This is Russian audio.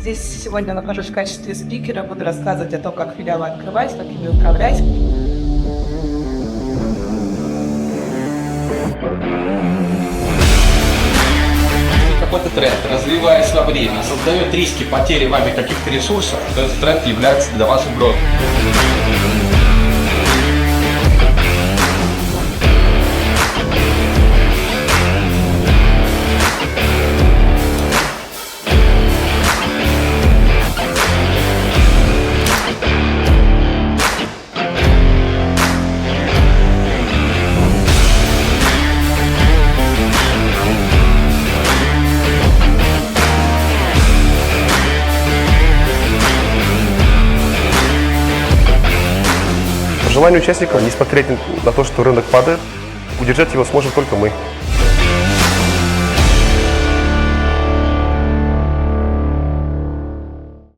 Здесь сегодня нахожусь в качестве спикера, буду рассказывать о том, как филиалы открывать, как ими управлять. Какой-то тренд, развиваясь во время, создает риски потери вами каких-то ресурсов, то этот тренд является для вас угрозой. Желание участников не смотреть на то, что рынок падает, удержать его сможем только мы.